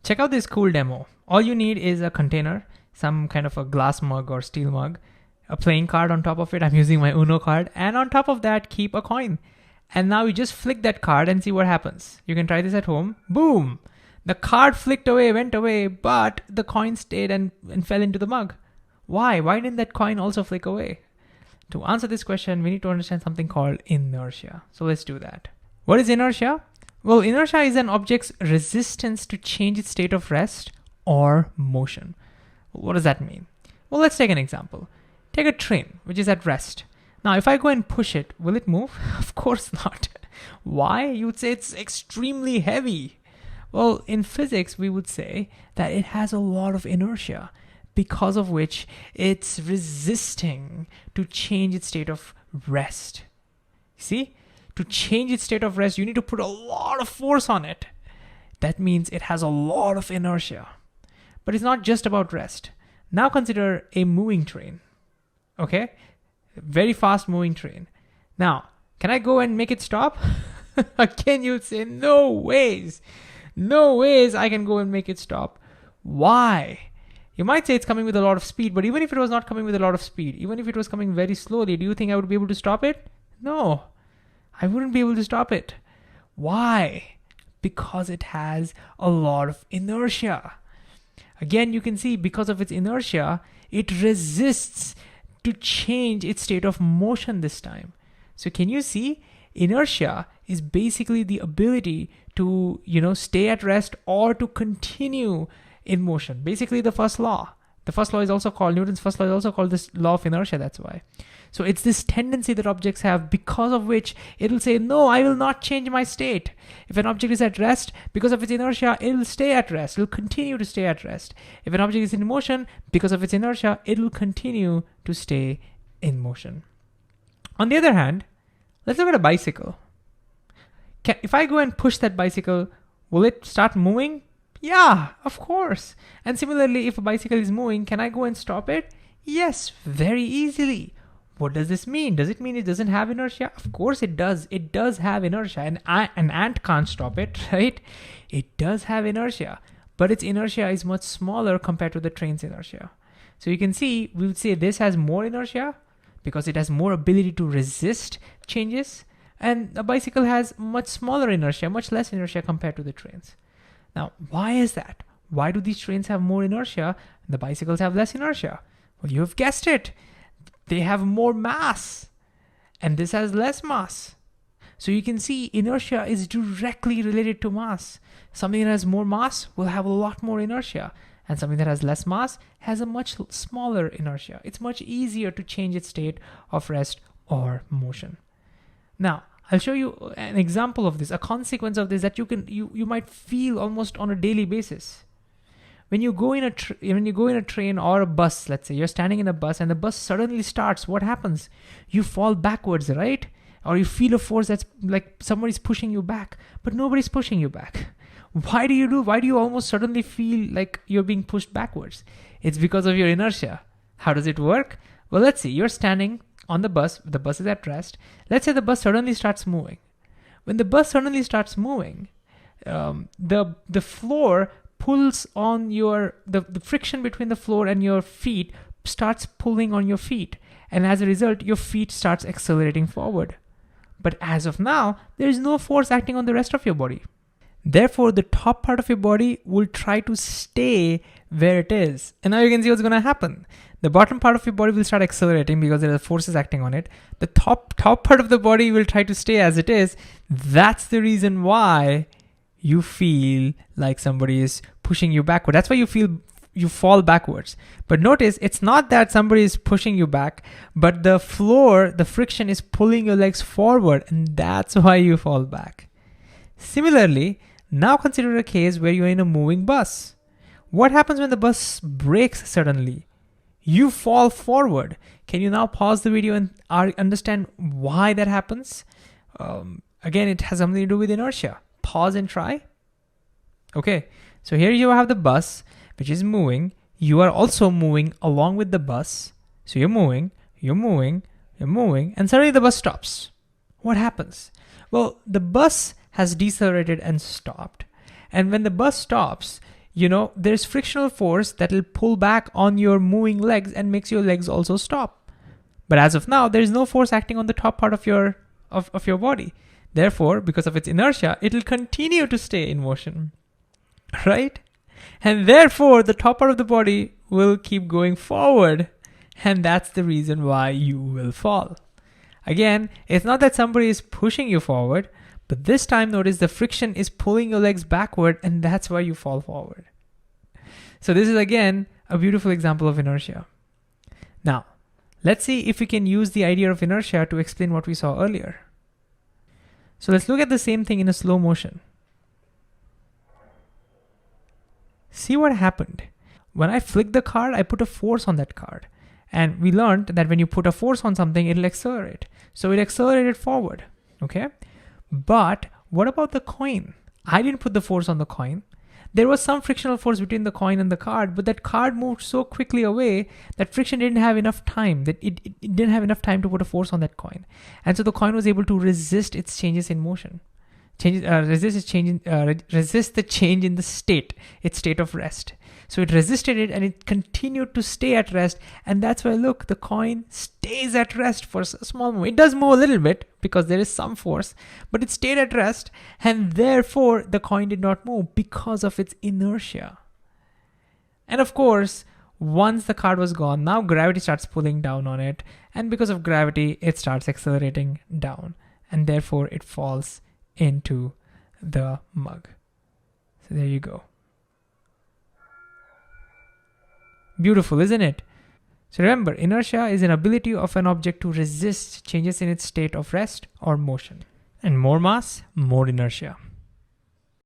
Check out this cool demo. All you need is a container, some kind of a glass mug or steel mug, a playing card on top of it. I'm using my Uno card. And on top of that, keep a coin. And now you just flick that card and see what happens. You can try this at home. Boom! The card flicked away, went away, but the coin stayed and fell into the mug. Why? Why didn't that coin also flick away? To answer this question, we need to understand something called inertia. So let's do that. What is inertia? Well, inertia is an object's resistance to change its state of rest or motion. What does that mean? Well, let's take an example. Take a train, which is at rest. Now, if I go and push it, will it move? Of course not. Why? You would say it's extremely heavy. Well, in physics, we would say that it has a lot of inertia, because of which it's resisting to change its state of rest. See? To change its state of rest, you need to put a lot of force on it. That means it has a lot of inertia. But it's not just about rest. Now consider a moving train. Okay? Very fast moving train. Now, can I go and make it stop? Again, you would say, no ways. No ways I can go and make it stop. Why? You might say it's coming with a lot of speed, but even if it was not coming with a lot of speed, even if it was coming very slowly, do you think I would be able to stop it? No. I wouldn't be able to stop it. Why? Because it has a lot of inertia. Again, you can see because of its inertia, it resists to change its state of motion this time. So can you see? Inertia is basically the ability to, stay at rest or to continue in motion. Basically the first law. The first law is also called, Newton's first law is also called this law of inertia, that's why. So it's this tendency that objects have because of which it'll say, no, I will not change my state. If an object is at rest, because of its inertia, it'll stay at rest. It'll continue to stay at rest. If an object is in motion, because of its inertia, it'll continue to stay in motion. On the other hand, let's look at a bicycle. If I go and push that bicycle, will it start moving? Yeah, of course. And similarly, if a bicycle is moving, can I go and stop it? Yes, very easily. What does this mean? Does it mean it doesn't have inertia? Of course it does. It does have inertia. And an ant can't stop it, right? It does have inertia, but its inertia is much smaller compared to the train's inertia. So you can see, we would say this has more inertia because it has more ability to resist changes. And a bicycle has much smaller inertia, much less inertia compared to the trains. Now, why is that? Why do these trains have more inertia and the bicycles have less inertia? Well, you have guessed it. They have more mass and this has less mass. So you can see inertia is directly related to mass. Something that has more mass will have a lot more inertia, and something that has less mass has a much smaller inertia. It's much easier to change its state of rest or motion. Now, I'll show you an example of this, a consequence of this that you might feel almost on a daily basis. When you go in a train or a bus, let's say you're standing in a bus and the bus suddenly starts, what happens? You fall backwards, right? Or you feel a force that's like somebody's pushing you back, but nobody's pushing you back. Why do you almost suddenly feel like you're being pushed backwards? It's because of your inertia. How does it work? Well, let's see. You're standing on the bus is at rest. Let's say the bus suddenly starts moving. When the bus suddenly starts moving, the floor pulls on the friction between the floor and your feet starts pulling on your feet. And as a result, your feet starts accelerating forward. But as of now, there is no force acting on the rest of your body. Therefore, the top part of your body will try to stay where it is. And now you can see what's going to happen. The bottom part of your body will start accelerating because there are forces acting on it. The top part of the body will try to stay as it is. That's the reason why you feel like somebody is pushing you backward. That's why you fall backwards. But notice, it's not that somebody is pushing you back, but the floor, the friction is pulling your legs forward, and that's why you fall back. Similarly, now consider a case where you're in a moving bus. What happens when the bus brakes suddenly? You fall forward. Can you now pause the video and understand why that happens? Again, it has something to do with inertia. Pause and try. Okay, so here you have the bus, which is moving. You are also moving along with the bus. So you're moving, and suddenly the bus stops. What happens? Well, the bus has decelerated and stopped. And when the bus stops, there's frictional force that will pull back on your moving legs and makes your legs also stop. But as of now, there's no force acting on the top part of your body. Therefore, because of its inertia, it will continue to stay in motion, right? And therefore, the top part of the body will keep going forward. And that's the reason why you will fall. Again, it's not that somebody is pushing you forward, but this time notice the friction is pulling your legs backward, and that's why you fall forward. So this is again a beautiful example of inertia. Now, let's see if we can use the idea of inertia to explain what we saw earlier. So let's look at the same thing in a slow motion. See what happened. When I flicked the card, I put a force on that card. And we learned that when you put a force on something, it'll accelerate. So it accelerated forward, okay? But what about the coin? I didn't put the force on the coin. There was some frictional force between the coin and the card, but that card moved so quickly away that friction didn't have enough time, that it didn't have enough time to put a force on that coin. And so the coin was able to resist its changes in motion. Resist the change in the state, its state of rest. So it resisted it and it continued to stay at rest. And that's why, look, the coin stays at rest for a small moment. It does move a little bit because there is some force, but it stayed at rest. And therefore, the coin did not move because of its inertia. And of course, once the card was gone, now gravity starts pulling down on it. And because of gravity, it starts accelerating down. And therefore, it falls into the mug. So there you go. Beautiful, isn't it? So remember, inertia is an ability of an object to resist changes in its state of rest or motion. And more mass, more inertia.